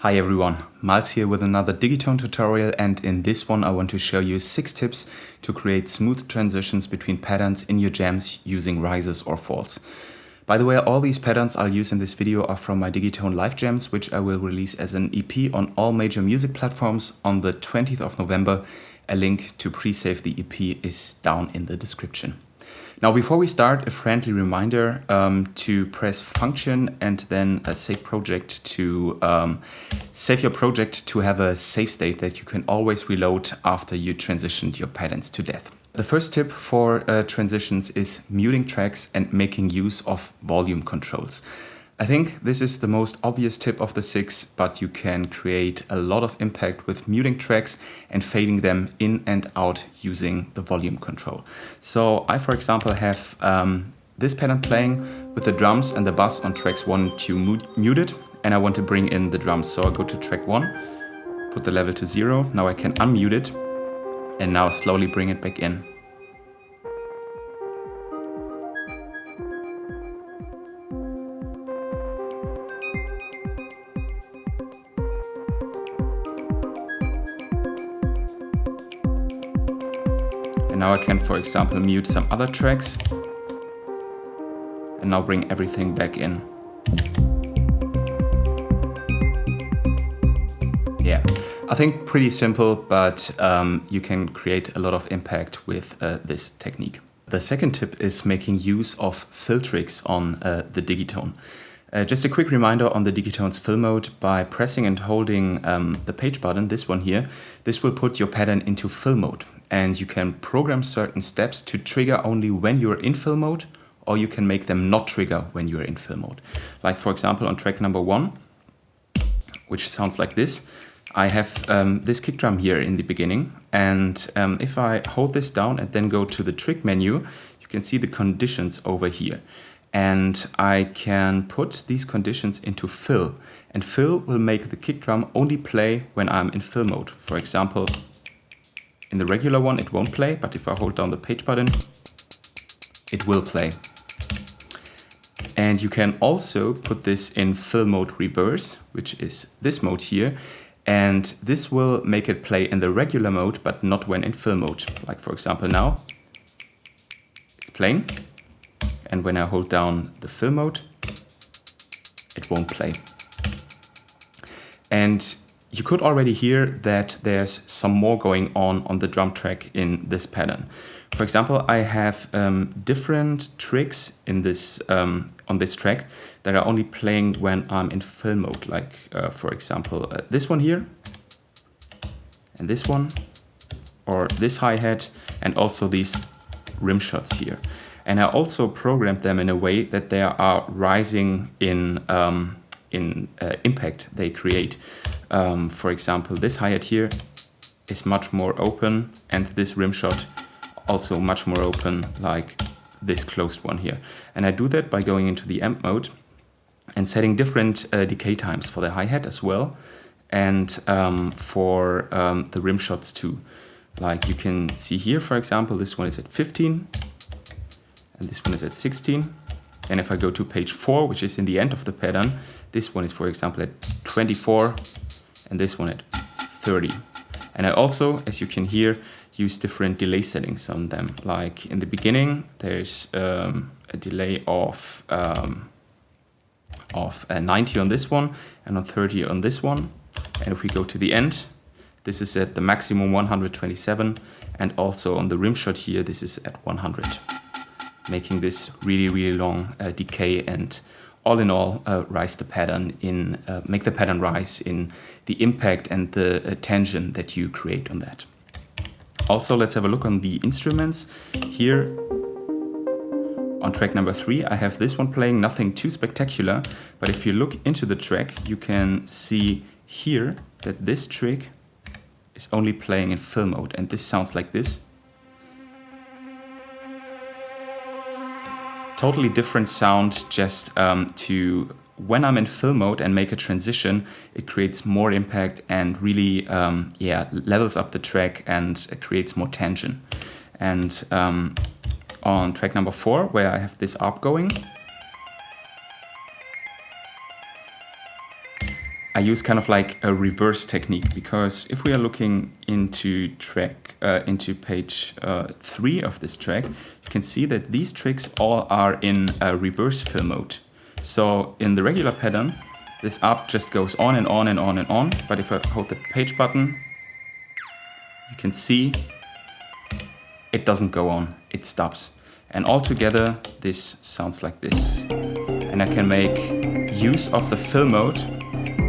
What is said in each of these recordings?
Hi everyone, Miles here with another Digitone tutorial, and in this one I want to show you 6 tips to create smooth transitions between patterns in your jams using risers or falls. By the way, all these patterns I'll use in this video are from my Digitone live jams, which I will release as an EP on all major music platforms on the 20th of November. A link to pre-save the EP is down in the description. Now, before we start, a friendly reminder to press function and then a save project to save your project to have a save state that you can always reload after you transitioned your patterns to death. The first tip for transitions is muting tracks and making use of volume controls. I think this is the most obvious tip of the 6, but you can create a lot of impact with muting tracks and fading them in and out using the volume control. So I, for example, have this pattern playing with the drums and the bass on tracks 1 and 2 muted, and I want to bring in the drums. So I go to track 1, put the level to 0, now I can unmute it, and now slowly bring it back in. And now I can, for example, mute some other tracks and now bring everything back in. Yeah, I think pretty simple, but you can create a lot of impact with this technique. The second tip is making use of FILL-trigs on the Digitone. Just a quick reminder on the Digitone's fill mode: by pressing and holding the page button, this one here, this will put your pattern into fill mode. And you can program certain steps to trigger only when you're in fill mode, or you can make them not trigger when you're in fill mode. Like, for example, on track number 1, which sounds like this, I have this kick drum here in the beginning. And if I hold this down and then go to the trig menu, you can see the conditions over here. And I can put these conditions into fill. And fill will make the kick drum only play when I'm in fill mode. For example, in the regular one, it won't play, but if I hold down the page button, it will play. And you can also put this in fill mode reverse, which is this mode here. And this will make it play in the regular mode, but not when in fill mode. Like, for example, now it's playing. And when I hold down the fill mode, it won't play. And you could already hear that there's some more going on the drum track in this pattern. For example, I have different trigs in this on this track that are only playing when I'm in fill mode. Like, for example, this one here, and this one, or this hi-hat, and also these rim shots here. And I also programmed them in a way that they are rising in impact they create. For example, this hi-hat here is much more open, and this rim shot also much more open, like this closed one here. And I do that by going into the amp mode and setting different decay times for the hi-hat as well, and for the rim shots too. Like you can see here, for example, this one is at 15, and this one is at 16. And if I go to page 4, which is in the end of the pattern, this one is, for example, at 24, and this one at 30. And I also, as you can hear, use different delay settings on them. Like in the beginning, there's a delay of 90 on this one, and on 30 on this one. And if we go to the end, this is at the maximum 127, and also on the rim shot here, this is at 100. Making this really, really long decay, and all in all, rise the pattern in, make the pattern rise in the impact and the tension that you create on that. Also, let's have a look on the instruments. Here on track number 3, I have this one playing, nothing too spectacular, but if you look into the track, you can see here that this trig is only playing in fill mode, and this sounds like this. Totally different sound, just to when I'm in fill mode and make a transition, it creates more impact and really levels up the track and creates more tension. And on track number 4, where I have this ARP going, I use kind of like a reverse technique, because if we are looking into page 3 of this track, you can see that these tricks all are in reverse fill mode. So in the regular pattern, this up just goes on and on and on and on. But if I hold the page button, you can see it doesn't go on, it stops. And altogether, this sounds like this. And I can make use of the fill mode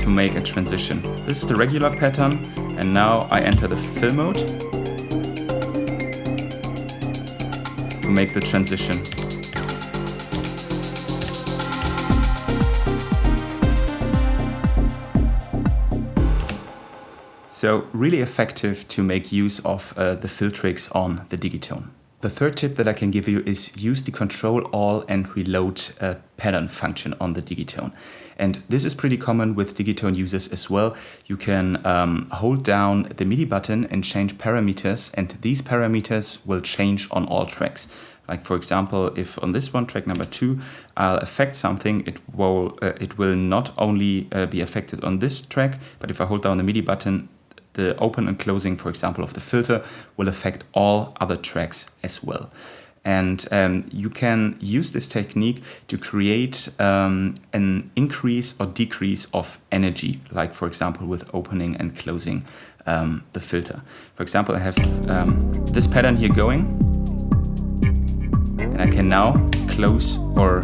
to make a transition. This is the regular pattern, and now I enter the fill mode to make the transition. So really effective to make use of the FILL-trigs on the Digitone. The third tip that I can give you is use the Control All and Reload pattern function on the Digitone. And this is pretty common with Digitone users as well. You can hold down the MIDI button and change parameters, and these parameters will change on all tracks. Like for example, if on this one, track number 2, I'll affect something, it will not only be affected on this track, but if I hold down the MIDI button, the open and closing, for example, of the filter will affect all other tracks as well. And you can use this technique to create an increase or decrease of energy, like for example with opening and closing the filter. For example, I have this pattern here going, and I can now close or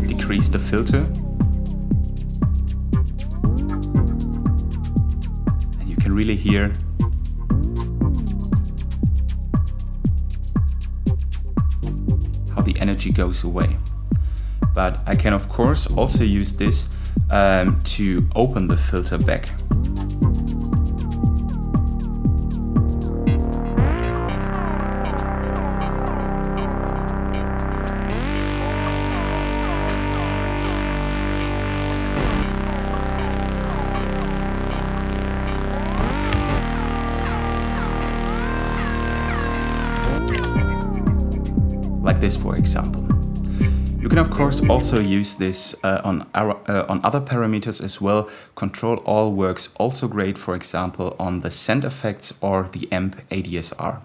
decrease the filter. Really hear how the energy goes away. But I can of course also use this to open the filter back. Like this, for example. You can of course also use this on other parameters as well. Control All works also great, for example, on the send effects or the amp ADSR.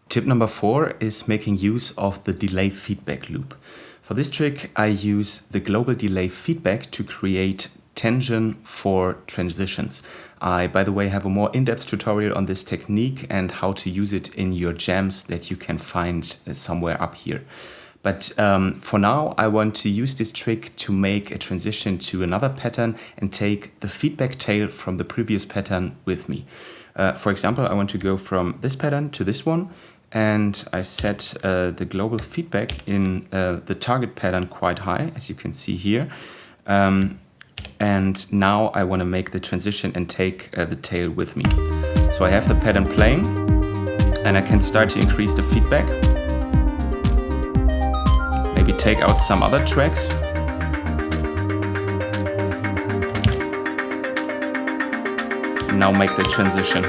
Tip number 4 is making use of the delay feedback loop. For this trick, I use the global delay feedback to create tension for transitions. I, by the way, have a more in-depth tutorial on this technique and how to use it in your jams that you can find somewhere up here. But for now, I want to use this trick to make a transition to another pattern and take the feedback tail from the previous pattern with me. For example, I want to go from this pattern to this one, and I set the global feedback in the target pattern quite high, as you can see here. And now I want to make the transition and take the tail with me. So I have the pattern playing, and I can start to increase the feedback. Maybe take out some other tracks. And now make the transition.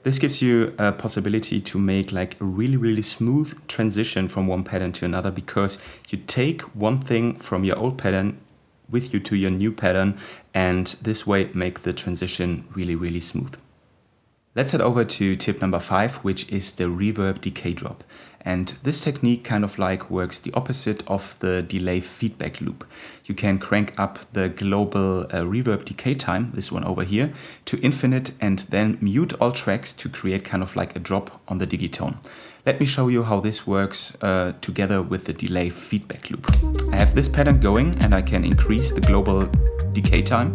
This gives you a possibility to make like a really smooth transition from one pattern to another, because you take one thing from your old pattern with you to your new pattern, and this way make the transition really smooth. Let's head over to tip number 5, which is the reverb decay drop. And this technique kind of like works the opposite of the delay feedback loop. You can crank up the global reverb decay time, this one over here, to infinite and then mute all tracks to create kind of like a drop on the Digitone. Let me show you how this works together with the delay feedback loop. I have this pattern going and I can increase the global decay time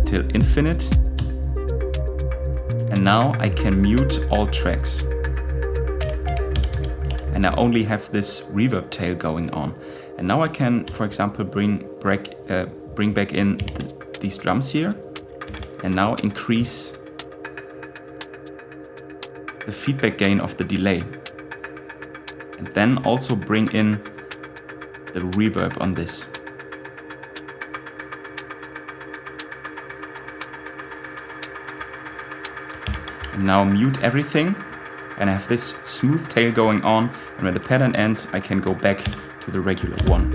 till infinite. And now I can mute all tracks. And I only have this reverb tail going on. And now I can, for example, bring back in these drums here. And now increase the feedback gain of the delay. And then also bring in the reverb on this. Now mute everything, and I have this smooth tail going on, and when the pattern ends I can go back to the regular one.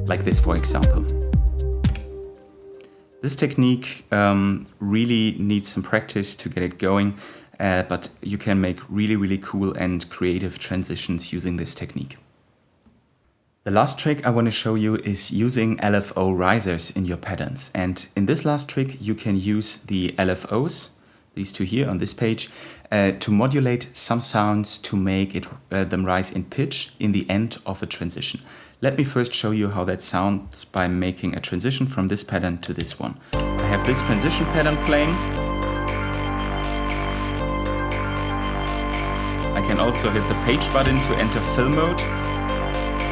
Like this, for example. This technique really needs some practice to get it going, but you can make really cool and creative transitions using this technique. The last trick I want to show you is using LFO risers in your patterns. And in this last trick you can use the LFOs, these two here on this page, to modulate some sounds to make them rise in pitch in the end of a transition. Let me first show you how that sounds by making a transition from this pattern to this one. I have this transition pattern playing. I can also hit the page button to enter fill mode.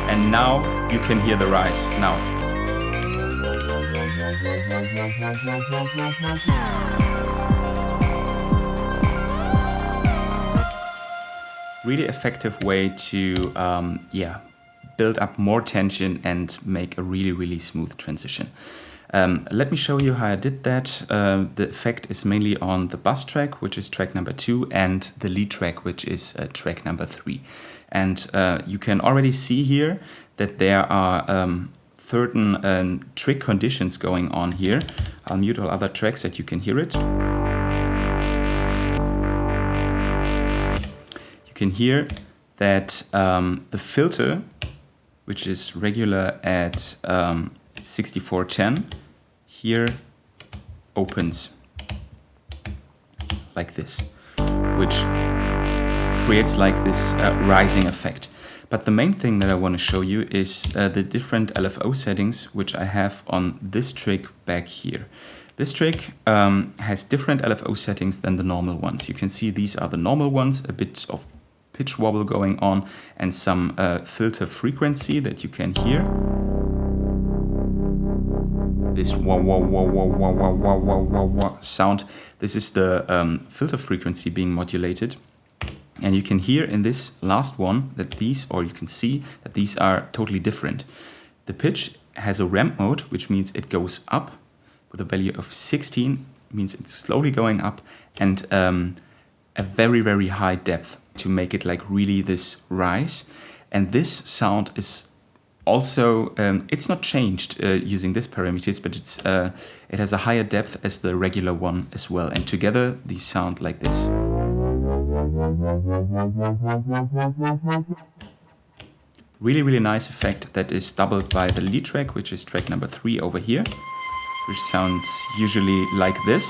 And now you can hear the rise. Now. Really effective way to build up more tension and make a really smooth transition. Let me show you how I did that. The effect is mainly on the bass track, which is track number 2, and the lead track, which is track number 3. And you can already see here that there are certain trick conditions going on here. I'll mute all other tracks that you can hear it. You can hear that the filter, which is regular at 6410, here opens like this, which creates like this rising effect. But the main thing that I want to show you is the different LFO settings which I have on this trick back here. This trick has different LFO settings than the normal ones. You can see these are the normal ones, a bit of pitch wobble going on, and some filter frequency that you can hear. This wah wah wah wah wah wah wah wah wah wah sound. This is the filter frequency being modulated. And you can hear in this last one that these, or you can see that these are totally different. The pitch has a ramp mode, which means it goes up with a value of 16, means it's slowly going up, and a very high depth to make it like really this rise. And this sound is also, it's not changed using these parameters, but it has a higher depth as the regular one as well. And together these sound like this. Really nice effect that is doubled by the lead track, which is track number 3 over here, which sounds usually like this.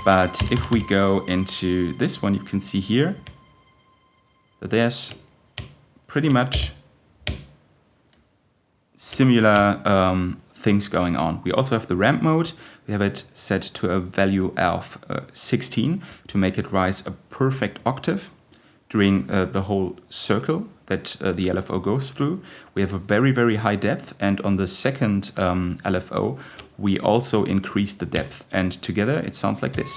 But if we go into this one, you can see here that there's pretty much similar things going on. We also have the ramp mode. We have it set to a value of 16 to make it rise a perfect octave during the whole circle that the LFO goes through. We have a very high depth, and on the second LFO we also increase the depth, and together it sounds like this.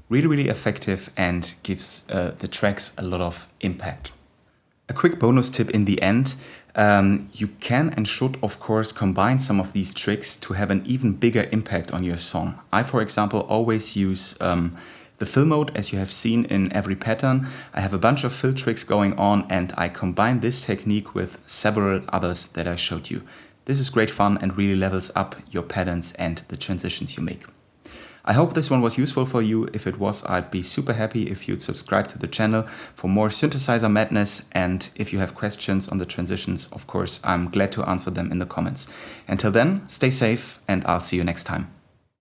Really effective and gives the tracks a lot of impact. A quick bonus tip in the end. You can and should of course combine some of these tricks to have an even bigger impact on your song. I, for example, always use the fill mode, as you have seen in every pattern. I have a bunch of fill tricks going on, and I combine this technique with several others that I showed you. This is great fun and really levels up your patterns and the transitions you make. I hope this one was useful for you. If it was, I'd be super happy if you'd subscribe to the channel for more synthesizer madness. And if you have questions on the transitions, of course, I'm glad to answer them in the comments. Until then, stay safe, and I'll see you next time.